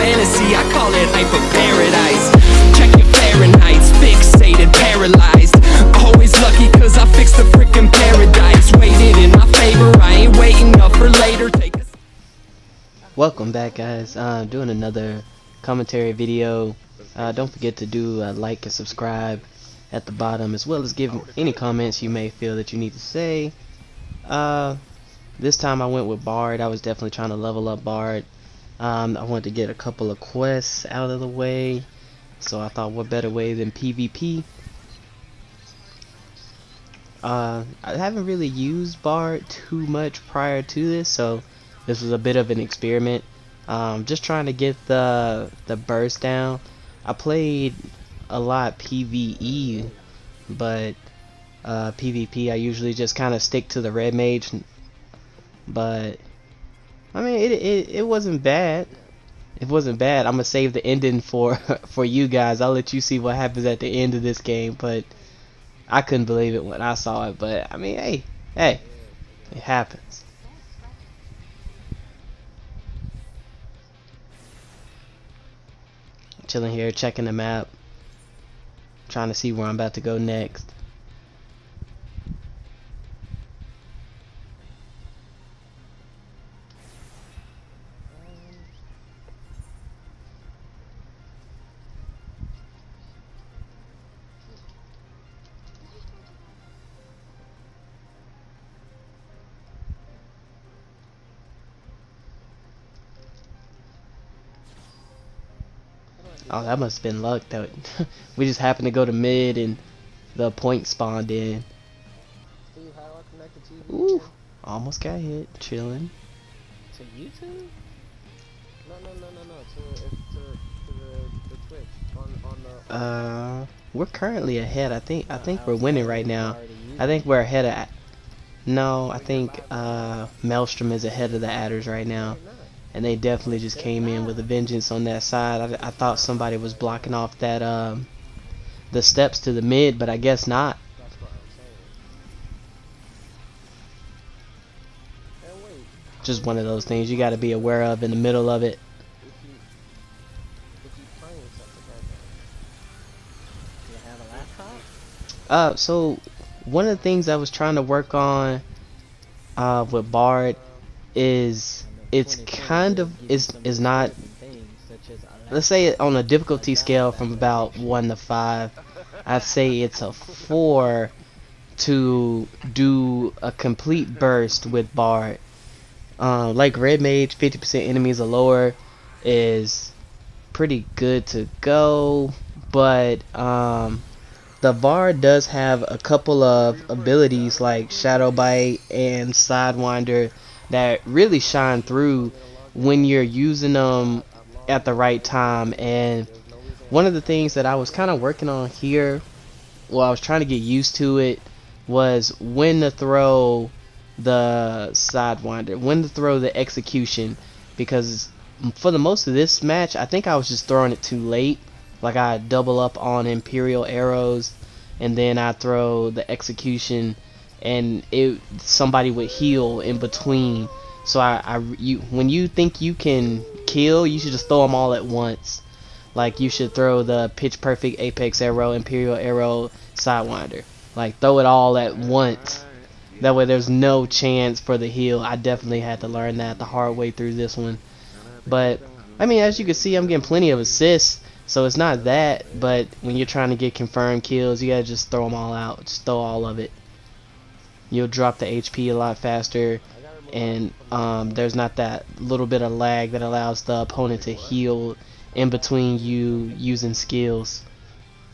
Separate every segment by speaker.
Speaker 1: fantasy, I call it hyper paradise. Check your Fahrenheit's, fixated, paralyzed. Always lucky cause I fixed the frickin' paradise. Waited in my favor, I ain't waiting up for later.
Speaker 2: Welcome back, guys. Doing another commentary video. Don't forget to do like and subscribe at the bottom, as well as give any comments you may feel that you need to say. This time I went with Bard. I was definitely trying to level up Bard. I wanted to get a couple of quests out of the way, so I thought what better way than PvP. I haven't really used Bard too much prior to this, so this was a bit of an experiment. Just trying to get the burst down. I played a lot PvE, but PvP I usually just kind of stick to the Red Mage. But I mean, it wasn't bad. It wasn't bad. I'm gonna save the ending for you guys. I'll let you see what happens at the end of this game. But I couldn't believe it when I saw it. But I mean, hey, it happens. Chilling here, checking the map, trying to see where I'm about to go next. Oh, that must have been luck that we just happened to go to mid and the point spawned in. Ooh, almost got hit. Chilling.
Speaker 3: To YouTube? No. To the Twitch. On the
Speaker 2: we're currently ahead. I think we're winning right now. I think we're ahead of. No, I think Maelstrom is ahead of the Adders right now. And they definitely just came in with a vengeance on that side. I thought somebody was blocking off that the steps to the mid, but I guess not. Just one of those things you got to be aware of in the middle of it. So one of the things I was trying to work on with Bard is it's kind of is not, let's say on a difficulty scale from about 1 to 5, I'd say it's a 4 to do a complete burst with Bard. Like Red Mage, 50% enemies or lower is pretty good to go, but the Bard does have a couple of abilities like Shadow Bite and Sidewinder that really shine through when you're using them at the right time. And one of the things that I was kind of working on here, well, I was trying to get used to it, was when to throw the Sidewinder, when to throw the execution, because for the most of this match I think I was just throwing it too late. Like I double up on Imperial arrows and then I throw the execution, and somebody would heal in between. So when you think you can kill, you should just throw them all at once. Like you should throw the Pitch Perfect Apex arrow, Imperial arrow, Sidewinder. Like throw it all at once. That way there's no chance for the heal. I definitely had to learn that the hard way through this one. But I mean, as you can see, I'm getting plenty of assists. So it's not that, but when you're trying to get confirmed kills, you gotta just throw them all out. Just throw all of it. You'll drop the HP a lot faster, and there's not that little bit of lag that allows the opponent to heal in between you using skills.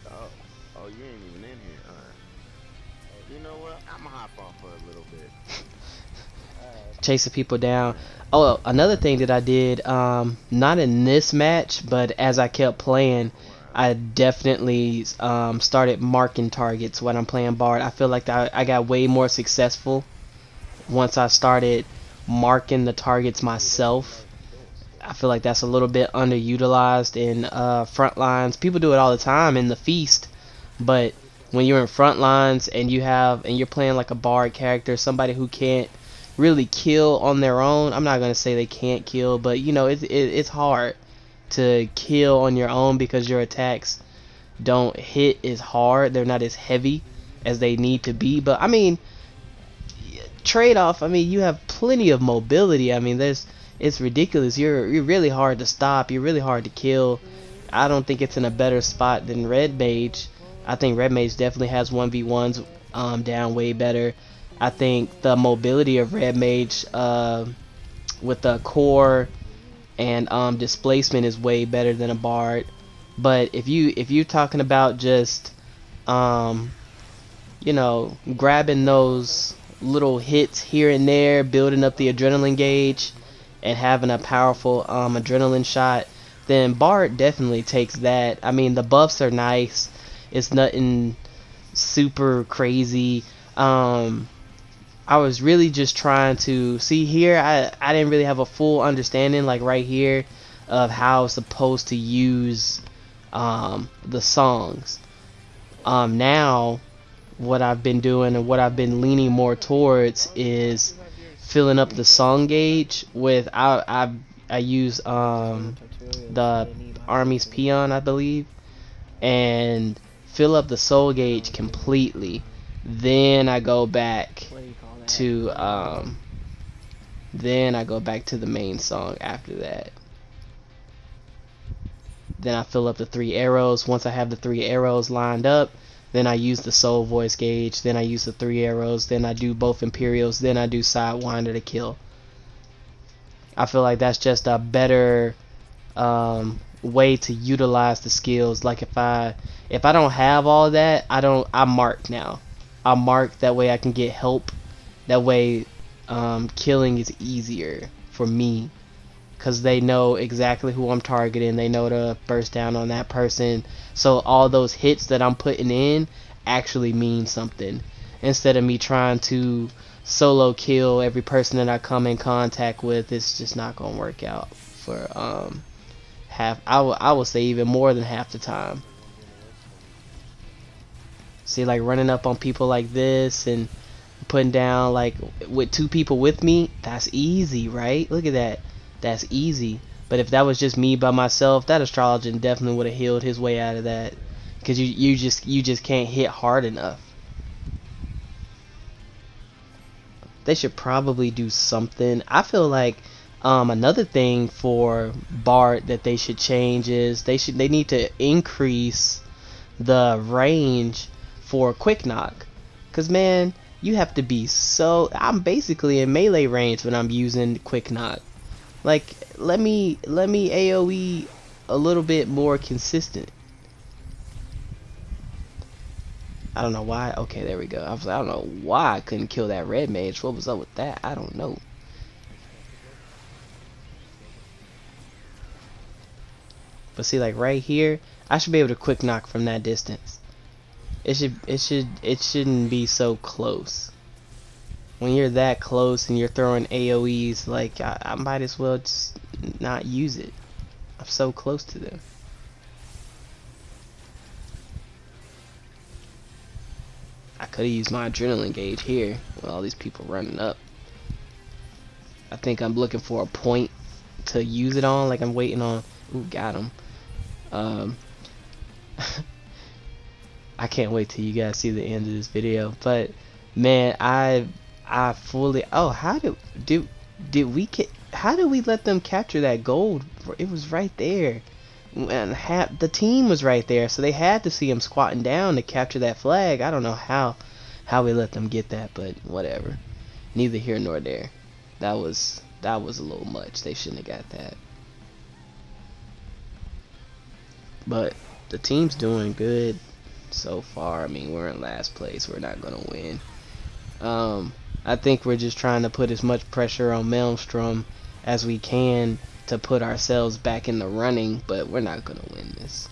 Speaker 3: Oh, you ain't even in here. You know what? I'm gonna hop off for a little bit.
Speaker 2: Chasing people down. Oh, another thing that I did, not in this match, but as I kept playing, I definitely started marking targets when I'm playing Bard. I feel like I got way more successful once I started marking the targets myself. I feel like that's a little bit underutilized in Frontlines. People do it all the time in the Feast, but when you're in Frontlines and you're playing like a Bard character, somebody who can't really kill on their own. I'm not gonna say they can't kill, but you know, it's hard. to kill on your own because your attacks don't hit as hard. They're not as heavy as they need to be. But I mean, trade-off, I mean, you have plenty of mobility. I mean, it's ridiculous. You're really hard to stop. You're really hard to kill. I don't think it's in a better spot than Red Mage. I think Red Mage definitely has 1v1s down way better. I think the mobility of Red Mage with the core and displacement is way better than a Bard. But if you're talking about just you know, grabbing those little hits here and there, building up the adrenaline gauge, and having a powerful adrenaline shot, then Bard definitely takes that. I mean, the buffs are nice. It's nothing super crazy. I was really just trying to see here. I didn't really have a full understanding, like right here, of how I was supposed to use the songs. Now what I've been doing and what I've been leaning more towards is filling up the song gauge with I use the Army's Peon, I believe, and fill up the soul gauge completely. Then I go back to the main song after that. Then I fill up the 3 arrows. Once I have the 3 arrows lined up, then I use the soul voice gauge. Then I use the 3 arrows. Then I do both Imperials. Then I do Sidewinder to kill. I feel like that's just a better way to utilize the skills. Like if I don't have all that, I mark now. I mark, that way I can get help. That way killing is easier for me, because they know exactly who I'm targeting. They know to burst down on that person. So all those hits that I'm putting in actually mean something, instead of me trying to solo kill every person that I come in contact with. It's just not gonna work out for half. I will say even more than half the time. See, like running up on people like this and putting down, like with 2 people with me, that's easy, right? Look at that. That's easy. But if that was just me by myself, that Astrologian definitely would have healed his way out of that, because you just can't hit hard enough. They should probably do something. I feel like another thing for Bard that they should change is they need to increase the range for quick knock. Cause man, you have to be so. I'm basically in melee range when I'm using quick knock. Like, let me AoE a little bit more consistent. I don't know why. Okay, there we go. I don't know why I couldn't kill that Red Mage. What was up with that? I don't know. But see, like right here, I should be able to quick knock from that distance. It shouldn't be so close. When you're that close and you're throwing AoEs, like I might as well just not use it. I'm so close to them. I could have used my adrenaline gauge here with all these people running up. I think I'm looking for a point to use it on. Like I'm waiting on. Ooh, got him. I can't wait till you guys see the end of this video. But man, I fully. Oh, how did we let them capture that gold? It was right there, and the team was right there, so they had to see him squatting down to capture that flag. I don't know how we let them get that, but whatever. Neither here nor there. That was a little much. They shouldn't have got that. But the team's doing good so far. I mean, we're in last place. We're not gonna win. I think we're just trying to put as much pressure on Maelstrom as we can to put ourselves back in the running, but we're not gonna win this.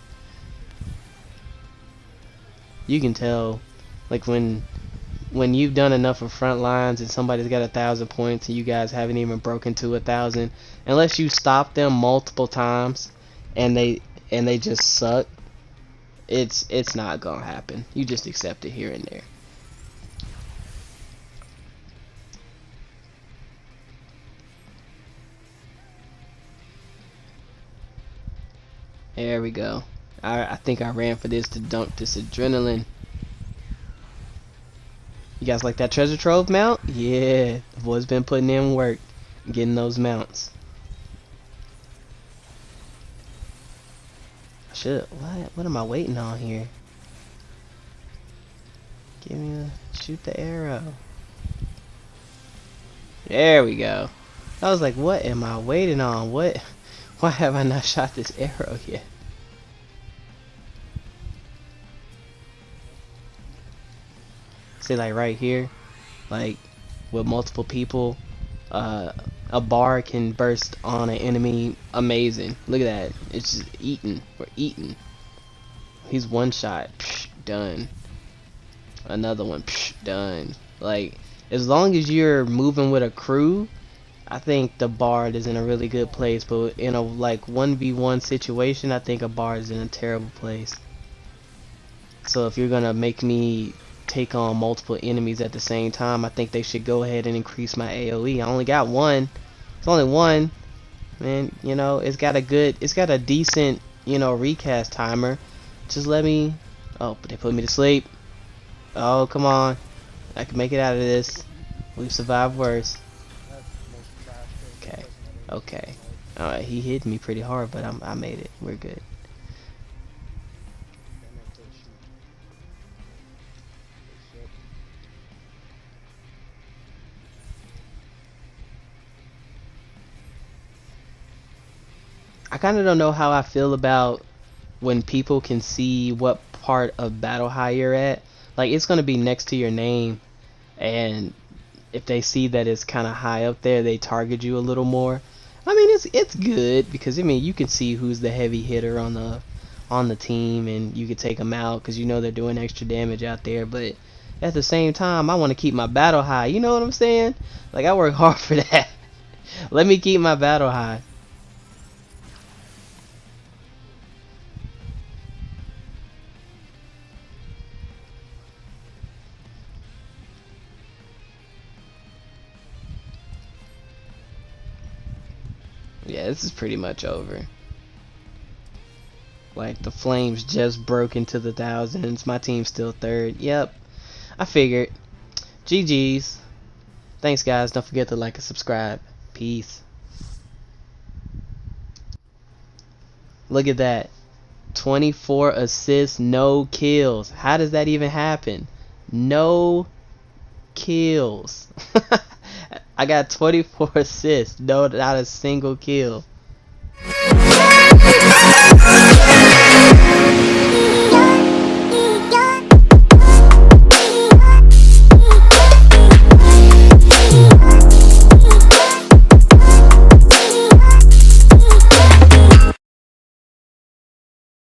Speaker 2: You can tell, like when you've done enough of Frontlines and somebody's got 1,000 points and you guys haven't even broken to 1,000, unless you stop them multiple times and they just suck, it's not gonna happen. You just accept it here and there. There we go. I think I ran for this to dunk this adrenaline. You guys like that treasure trove mount? Yeah, the boy's been putting in work, getting those mounts. What am I waiting on here? Give me shoot the arrow. There we go. I was like, what am I waiting on? Why have I not shot this arrow yet? See, like right here, like with multiple people, a bar can burst on an enemy. Amazing. Look at that. It's just eating. We're eating. He's one shot. Psh, done. Another one. Psh, done. Like, as long as you're moving with a crew, I think the bard is in a really good place. But in a like 1v1 situation, I think a bard is in a terrible place. So if you're gonna make me take on multiple enemies at the same time, I think they should go ahead and increase my AoE. I only got one. It's only one. Man, you know, it's got a decent, you know, recast timer. Just let me. Oh, but they put me to sleep. Oh, come on. I can make it out of this. We've survived worse. Okay. Okay. Alright, he hit me pretty hard, but I made it. We're good. I kind of don't know how I feel about when people can see what part of Battle High you're at. Like, it's going to be next to your name, and if they see that it's kind of high up there, they target you a little more. I mean, it's good because I mean you can see who's the heavy hitter on the team, and you can take them out because you know they're doing extra damage out there. But at the same time, I want to keep my battle high. You know what I'm saying? Like, I work hard for that. Let me keep my battle high. Yeah, this is pretty much over. Like, the flames just broke into the thousands. My team's still third. Yep, I figured. GG's. Thanks, guys. Don't forget to like and subscribe. Peace. Look at that. 24 assists, no kills. How does that even happen? No kills. I got 24 assists, no, not a single kill.